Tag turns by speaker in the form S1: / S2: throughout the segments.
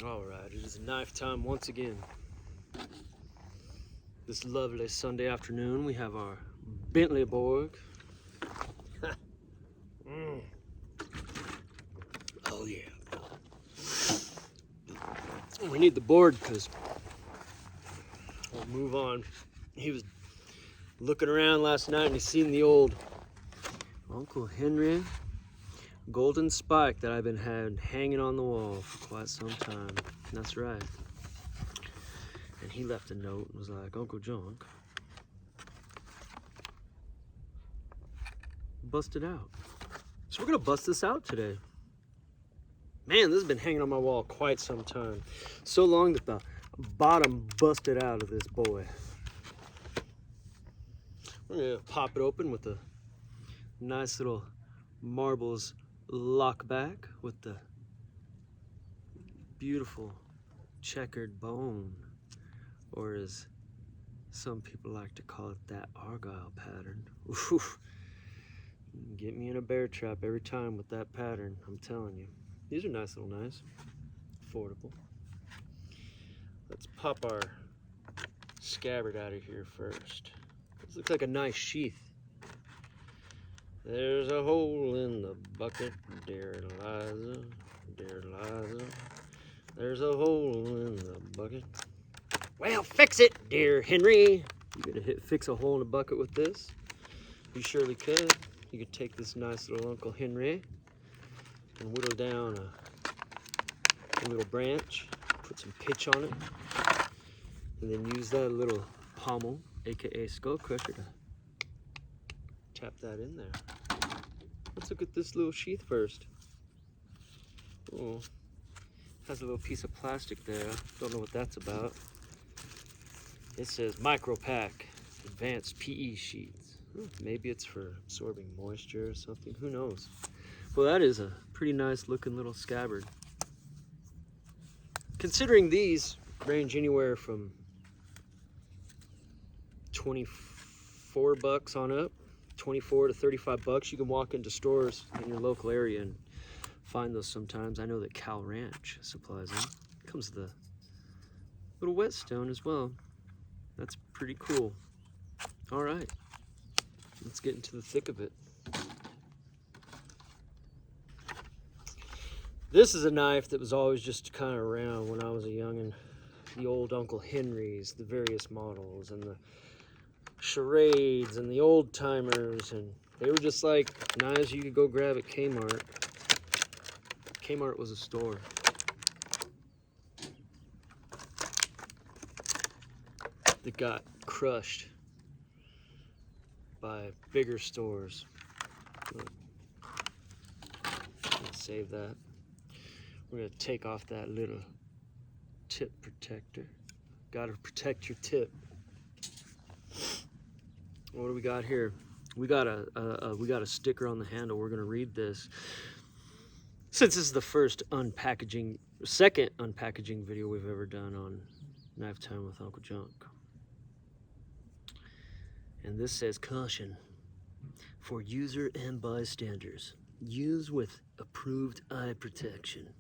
S1: Alright, it is knife time once again. This lovely Sunday afternoon, we have our Bentley Borg. Oh yeah. We need the board because we'll move on. He was looking around last night and he seen the old Uncle Henry golden spike that I've been hanging on the wall for quite some time. That's right. And he left a note and was like, Uncle Junk, bust it out. So we're gonna bust this out today. Man, this has been hanging on my wall quite some time. So long that the bottom busted out of this boy. We're gonna pop it open with a nice little marbles lock back with the beautiful checkered bone, or as some people like to call it, that argyle pattern. Oof. Get me in a bear trap every time with that pattern, I'm telling you. These are nice little knives, affordable. Let's pop our scabbard out of here first. This looks like a nice sheath. There's a hole in the bucket, dear Eliza, dear Eliza. There's a hole in the bucket. Well, fix it, dear Henry. You could fix a hole in a bucket with this. You surely could. You could take this nice little Uncle Henry and whittle down a little branch, put some pitch on it, and then use that little pommel, aka skull crusher, to tap that in there. Let's look at this little sheath first. Oh, has a little piece of plastic there. Don't know what that's about. It says micro pack, advanced PE sheets. Maybe it's for absorbing moisture or something. Who knows? Well, that is a pretty nice looking little scabbard. Considering these range anywhere from $24 on up, 24 to 35 bucks. You can walk into stores in your local area and find those sometimes. I know that Cal Ranch supplies them. Comes with a little whetstone as well. That's pretty cool. All right, let's get into the thick of it. This is a knife that was always just kind of around when I was a youngin'. The old Uncle Henrys, the various models, and the charades, and the old timers, and they were just like knives you could go grab at Kmart. Kmart was a store. That got crushed by bigger stores. Let's save that. We're gonna take off that little tip protector. Gotta protect your tip. What do we got here? We got a sticker on the handle. We're gonna read this. Since this is the second unpackaging video we've ever done on Knife Time with Uncle Junk. And this says, caution for user and bystanders. Use with approved eye protection.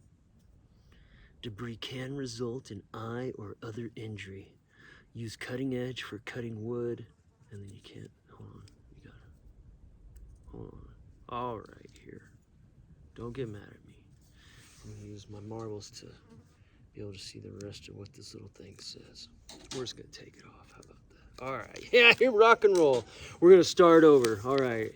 S1: Debris can result in eye or other injury. Use cutting edge for cutting wood. And then you can't, hold on, you gotta, hold on. All right, here. Don't get mad at me. I'm gonna use my marbles to be able to see the rest of what this little thing says. We're just gonna take it off, how about that? All right, yeah, here, rock and roll. We're gonna start over, all right.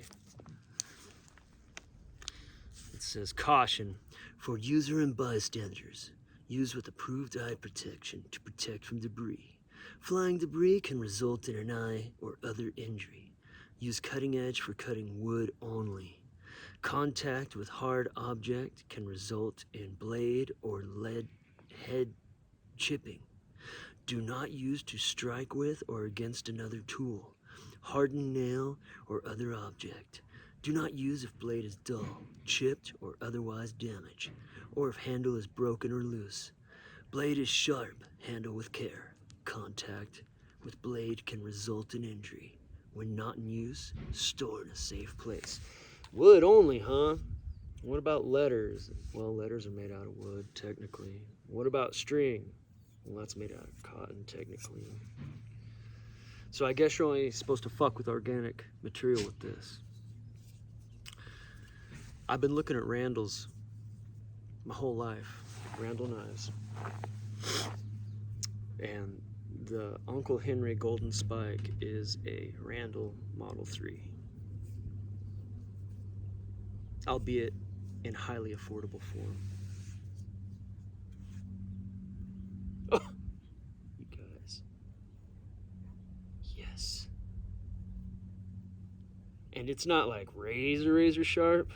S1: It says, caution for user and bystanders. Use with approved eye protection to protect from debris. Flying debris can result in an eye or other injury. Use cutting edge for cutting wood only. Contact with hard object can result in blade or lead head chipping. Do not use to strike with or against another tool, hardened nail, or other object. Do not use if blade is dull, chipped, or otherwise damaged, or if handle is broken or loose. Blade is sharp, handle with care. Contact with blade can result in injury. When not in use, store in a safe place. Wood only, huh? What about letters? Well, letters are made out of wood, technically. What about string? Well, that's made out of cotton, technically. So I guess you're only supposed to fuck with organic material with this. I've been looking at Randalls my whole life. Randall knives. And the Uncle Henry Golden Spike is a Randall Model 3. Albeit in highly affordable form. Oh, you guys. Yes. And it's not like razor sharp,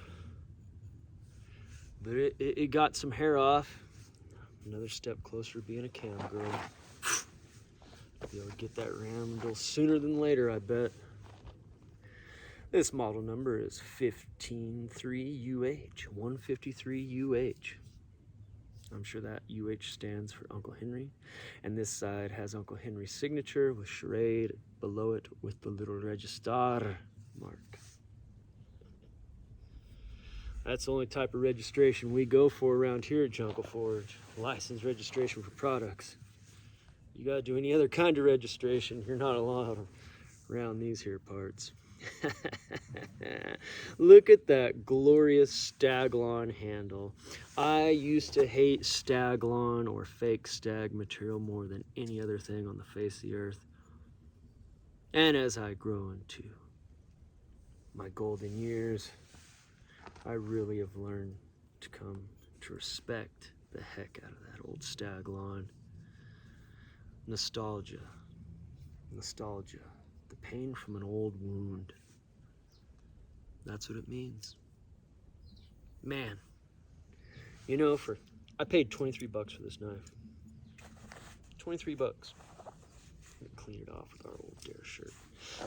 S1: but it got some hair off. Another step closer to being a cam girl. Be able to get that Randall sooner than later, I bet. This model number is 153UH, 153UH. I'm sure that UH stands for Uncle Henry. And this side has Uncle Henry's signature with charade below it with the little register mark. That's the only type of registration we go for around here at Jungle Forge. License registration for products. You gotta do any other kind of registration, you're not allowed around these here parts. Look at that glorious Staglon handle. I used to hate Staglon or fake stag material more than any other thing on the face of the earth. And as I grow into my golden years, I really have learned to come to respect the heck out of that old Staglon. Nostalgia. Nostalgia. The pain from an old wound. That's what it means. Man. You know, I paid 23 bucks for this knife. 23 bucks. I'm gonna clean it off with our old Dare shirt.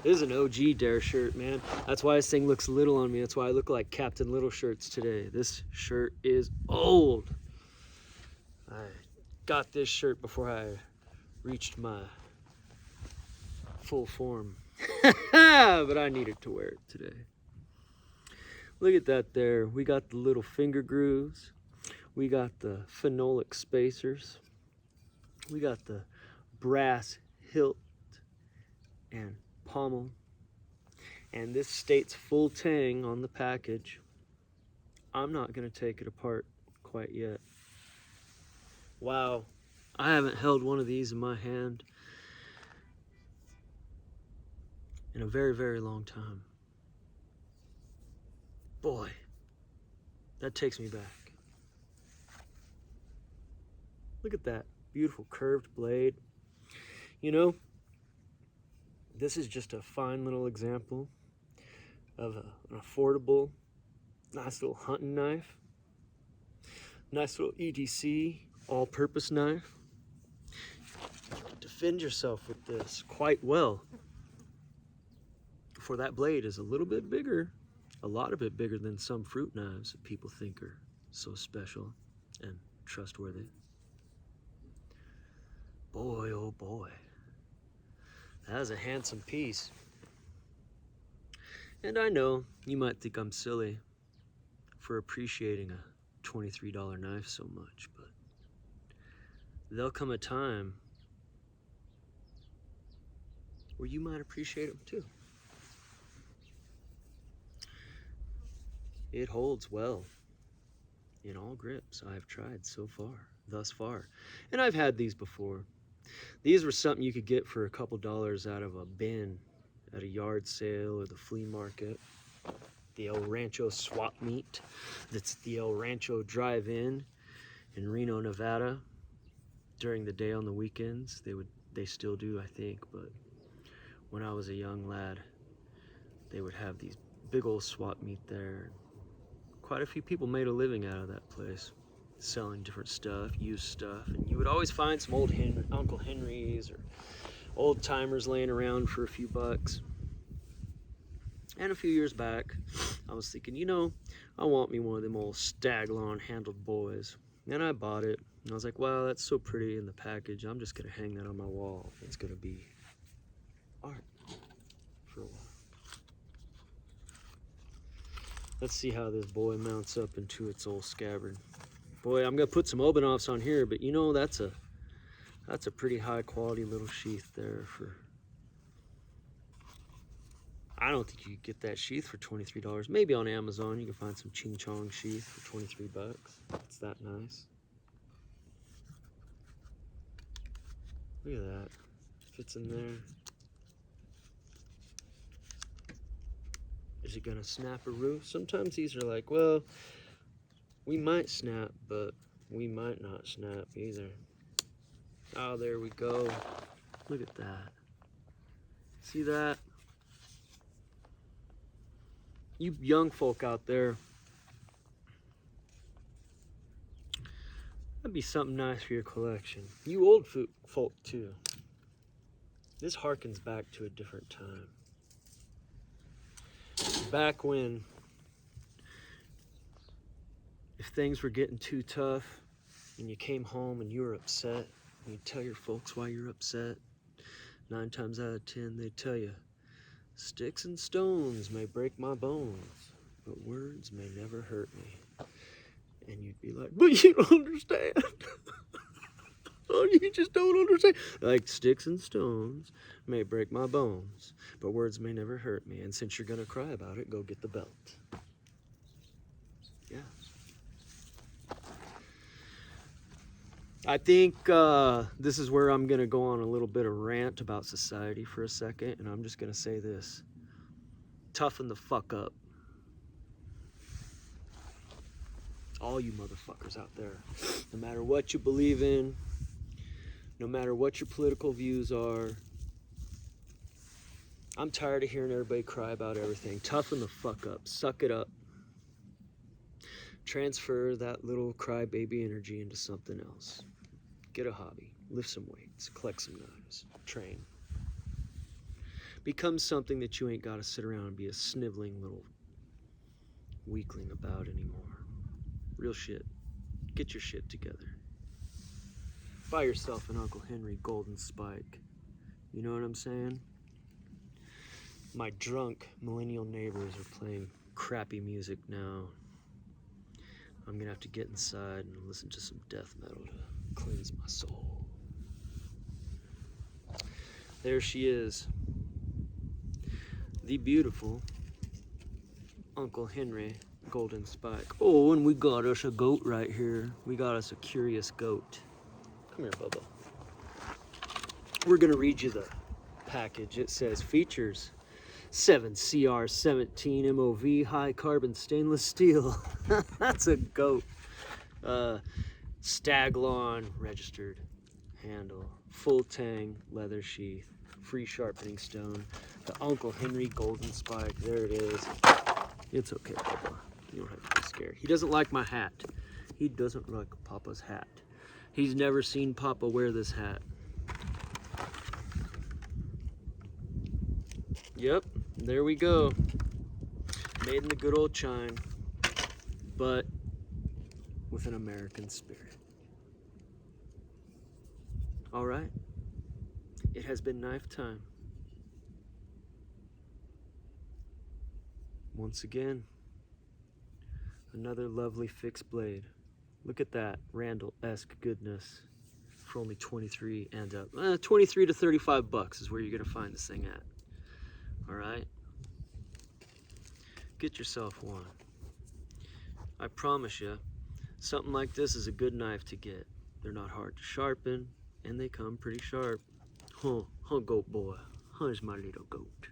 S1: This is an OG Dare shirt, man. That's why this thing looks little on me. That's why I look like Captain Little shirts today. This shirt is old. I got this shirt before I reached my full form. But I needed to wear it today. Look at that there. We got the little finger grooves. We got the phenolic spacers. We got the brass hilt and pommel. And this states full tang on the package. I'm not going to take it apart quite yet. Wow. I haven't held one of these in my hand in a very, very long time. Boy, that takes me back. Look at that beautiful curved blade. You know, this is just a fine little example of an affordable, nice little hunting knife. Nice little EDC, all-purpose knife. You can defend yourself with this quite well. For that blade is a little bit bigger, a lot of it bigger than some fruit knives that people think are so special and trustworthy. Boy, oh boy, that is a handsome piece. And I know you might think I'm silly for appreciating a $23 knife so much, but there'll come a time where you might appreciate them too. It holds well in all grips I've tried thus far. And I've had these before. These were something you could get for a couple dollars out of a bin at a yard sale or the flea market. The El Rancho swap meet. That's the El Rancho drive-in in Reno, Nevada. During the day on the weekends, they still do, I think, but when I was a young lad, they would have these big old swap meet there. Quite a few people made a living out of that place, selling different stuff, used stuff, and you would always find some old Uncle Henrys or old timers laying around for a few bucks. And a few years back, I was thinking, you know, I want me one of them old Staglon handled boys. And I bought it, and I was like, wow, that's so pretty in the package. I'm just gonna hang that on my wall. It's gonna be art for a while. Let's see how this boy mounts up into its old scabbard. Boy, I'm gonna put some Obanoffs on here, but you know, that's a pretty high quality little sheath there for. I don't think you could get that sheath for $23. Maybe on Amazon you can find some Ching Chong sheath for 23 bucks. It's that nice. Look at that. Fits in there. Is it gonna snap a roof? Sometimes these are like, well, we might snap, but we might not snap either. Oh, there we go. Look at that. See that? You young folk out there, that'd be something nice for your collection. You old folk too. This harkens back to a different time. Back when, if things were getting too tough and you came home and you were upset, and you tell your folks why you're upset, 9 times out of 10 they tell you, sticks and stones may break my bones, but words may never hurt me. And you'd be like, but you don't understand. Oh, you just don't understand. Like, sticks and stones may break my bones, but words may never hurt me. And since you're going to cry about it, go get the belt. Yeah. I think this is where I'm going to go on a little bit of rant about society for a second. And I'm just going to say this. Toughen the fuck up. All you motherfuckers out there. No matter what you believe in, no matter what your political views are, I'm tired of hearing everybody cry about everything. Toughen the fuck up. Suck it up. Transfer that little crybaby energy into something else. Get a hobby. Lift some weights. Collect some knives. Train. Become something that you ain't got to sit around and be a sniveling little weakling about anymore. Real shit. Get your shit together. Buy yourself an Uncle Henry golden spike. You know what I'm saying? My drunk millennial neighbors are playing crappy music now. I'm gonna have to get inside and listen to some death metal to cleanse my soul. There she is. The beautiful Uncle Henry golden spike. Oh, and we got us a goat right here. We got us a curious goat. Come here, Bubba. We're gonna read you the package. It says features 7CR17 MOV high carbon stainless steel. That's a goat. Staglon registered handle, full tang leather sheath, free sharpening stone, the Uncle Henry golden spike. There it is. It's okay, Papa. You don't have to be scared. He doesn't like my hat. He doesn't like Papa's hat. He's never seen Papa wear this hat. Yep, there we go. Made in the good old China, but with an American spirit. All right, it has been knife time. Once again, another lovely fixed blade. Look at that Randall-esque goodness for only 23 and up. 23 to 35 bucks is where you're gonna find this thing at. All right, get yourself one. I promise you, something like this is a good knife to get. They're not hard to sharpen, and they come pretty sharp. Huh, goat boy. How's my little goat?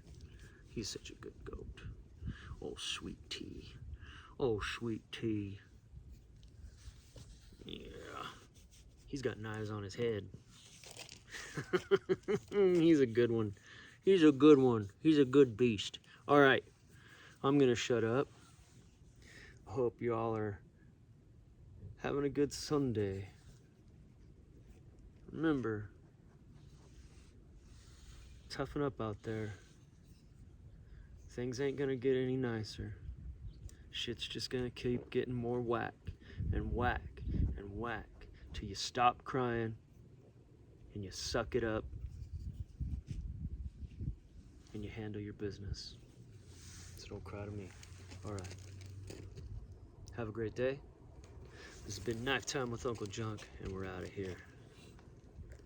S1: He's such a good goat. Oh, sweet tea. Oh, sweet tea. Yeah. He's got knives on his head. He's a good one. He's a good one. He's a good beast. All right, I'm gonna shut up. Hope y'all are having a good Sunday. Remember, toughen up out there. Things ain't gonna get any nicer. Shit's just gonna keep getting more whack and whack and whack till you stop crying and you suck it up and you handle your business. So don't cry to me. All right. Have a great day. This has been Knife Time with Uncle Junk, and we're out of here.